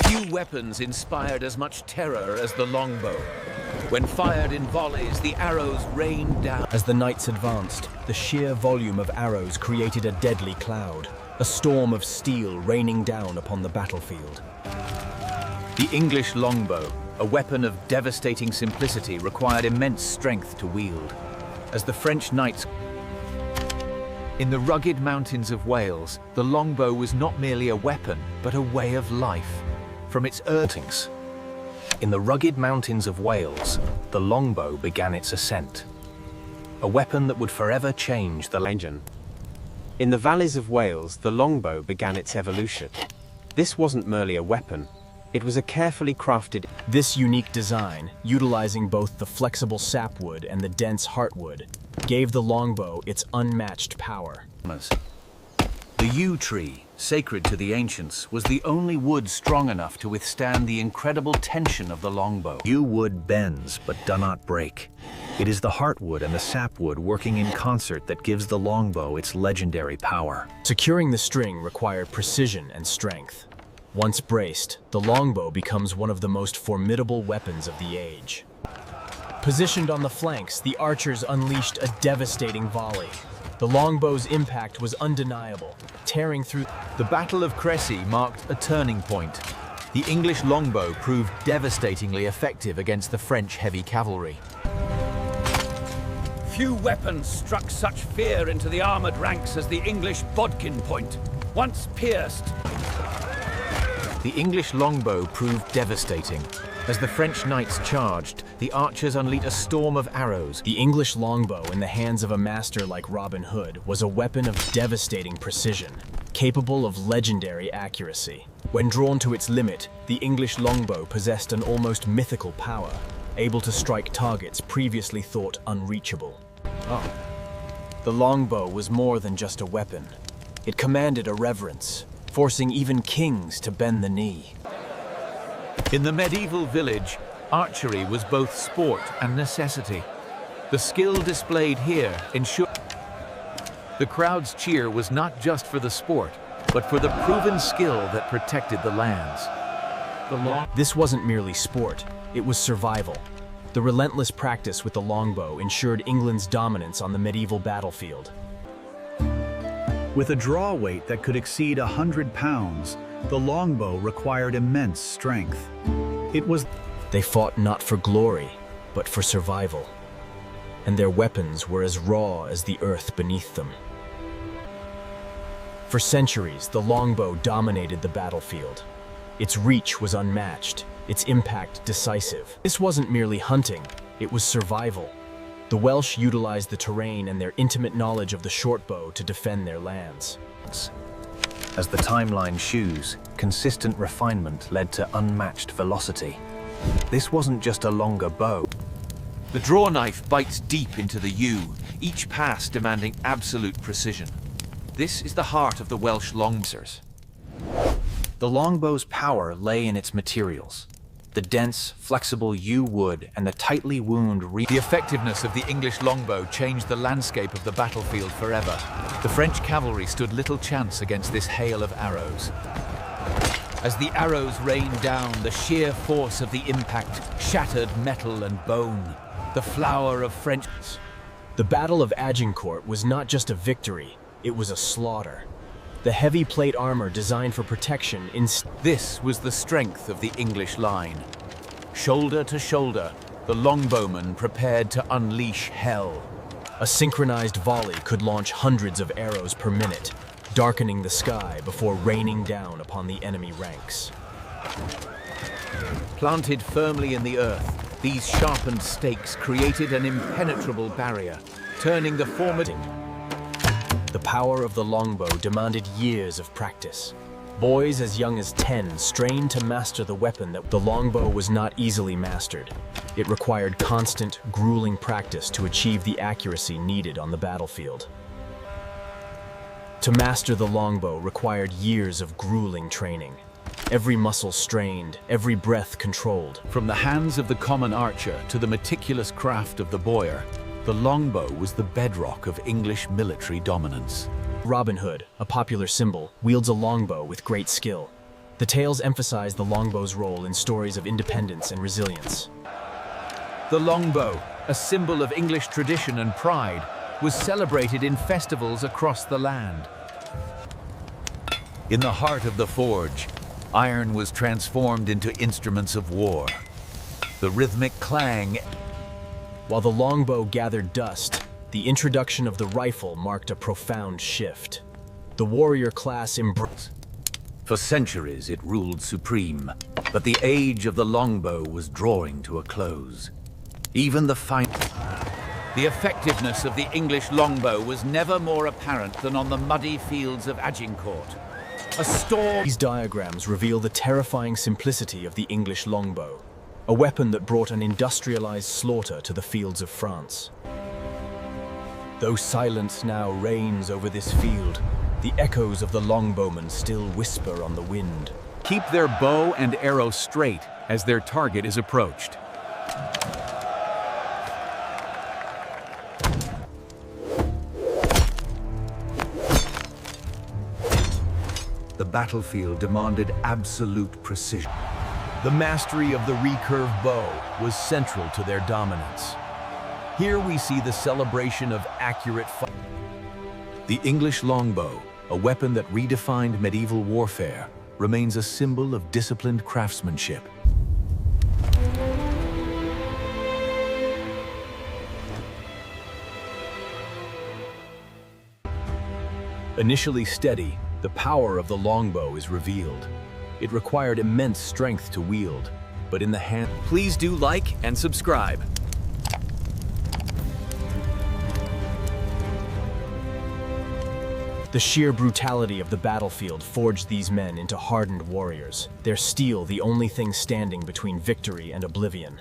Few weapons inspired as much terror as the longbow. When fired in volleys, the arrows rained down. As the knights advanced, the sheer volume of arrows created a deadly cloud, a storm of steel raining down upon the battlefield. The English longbow, a weapon of devastating simplicity, required immense strength to wield. As the French knights... In the rugged mountains of Wales, the longbow was not merely a weapon, but a way of life. From its earthings. In the rugged mountains of Wales, the longbow began its ascent. A weapon that would forever change the legend. In the valleys of Wales, the longbow began its evolution. This wasn't merely a weapon, it was a carefully crafted... This unique design, utilizing both the flexible sapwood and the dense heartwood, gave the longbow its unmatched power. The yew tree, sacred to the ancients, was the only wood strong enough to withstand the incredible tension of the longbow. Yew wood bends but does not break. It is the heartwood and the sapwood working in concert that gives the longbow its legendary power. Securing the string required precision and strength. Once braced, the longbow becomes one of the most formidable weapons of the age. Positioned on the flanks, the archers unleashed a devastating volley. The longbow's impact was undeniable, tearing through... The Battle of Crécy marked a turning point. The English longbow proved devastatingly effective against the French heavy cavalry. Few weapons struck such fear into the armored ranks as the English bodkin point. Once pierced, the English longbow proved devastating. As the French knights charged, the archers unleashed a storm of arrows. The English longbow in the hands of a master like Robin Hood was a weapon of devastating precision, capable of legendary accuracy. When drawn to its limit, the English longbow possessed an almost mythical power, able to strike targets previously thought unreachable. The longbow was more than just a weapon. It commanded a reverence, forcing even kings to bend the knee. In the medieval village, archery was both sport and necessity. The skill displayed here ensured the crowd's cheer was not just for the sport, but for the proven skill that protected the lands. This wasn't merely sport, it was survival. The relentless practice with the longbow ensured England's dominance on the medieval battlefield. With a draw weight that could exceed 100 pounds, the longbow required immense strength. They fought not for glory, but for survival. And their weapons were as raw as the earth beneath them. For centuries, the longbow dominated the battlefield. Its reach was unmatched, its impact decisive. This wasn't merely hunting, it was survival. The Welsh utilized the terrain and their intimate knowledge of the short bow to defend their lands. As the timeline shews, consistent refinement led to unmatched velocity. This wasn't just a longer bow. The draw knife bites deep into the yew, each pass demanding absolute precision. This is the heart of the Welsh longbows. The longbow's power lay in its materials. The dense, flexible yew wood and the tightly wound The effectiveness of the English longbow changed the landscape of the battlefield forever. The French cavalry stood little chance against this hail of arrows. As the arrows rained down, the sheer force of the impact shattered metal and bone. The flower of French... The Battle of Agincourt was not just a victory, it was a slaughter. The heavy plate armor designed for protection This was the strength of the English line. Shoulder to shoulder, the longbowmen prepared to unleash hell. A synchronized volley could launch hundreds of arrows per minute, darkening the sky before raining down upon the enemy ranks. Planted firmly in the earth, these sharpened stakes created an impenetrable barrier, turning the formidable... The power of the longbow demanded years of practice. Boys as young as 10 strained to master the weapon that the longbow was not easily mastered. It required constant, grueling practice to achieve the accuracy needed on the battlefield. To master the longbow required years of grueling training. Every muscle strained, every breath controlled. From the hands of the common archer to the meticulous craft of the bowyer, the longbow was the bedrock of English military dominance. Robin Hood, a popular symbol, wields a longbow with great skill. The tales emphasize the longbow's role in stories of independence and resilience. The longbow, a symbol of English tradition and pride, was celebrated in festivals across the land. In the heart of the forge, iron was transformed into instruments of war. The rhythmic clang. While the longbow gathered dust, the introduction of the rifle marked a profound shift. The warrior class embraced. For centuries it ruled supreme, but the age of the longbow was drawing to a close. Even the effectiveness of the English longbow was never more apparent than on the muddy fields of Agincourt. A storm. These diagrams reveal the terrifying simplicity of the English longbow, a weapon that brought an industrialized slaughter to the fields of France. Though silence now reigns over this field, the echoes of the longbowmen still whisper on the wind. Keep their bow and arrow straight as their target is approached. The battlefield demanded absolute precision. The mastery of the recurve bow was central to their dominance. Here we see the celebration of accurate fighting. The English longbow, a weapon that redefined medieval warfare, remains a symbol of disciplined craftsmanship. Initially steady, the power of the longbow is revealed. It required immense strength to wield, but in the hand... Please do like and subscribe. The sheer brutality of the battlefield forged these men into hardened warriors, their steel the only thing standing between victory and oblivion.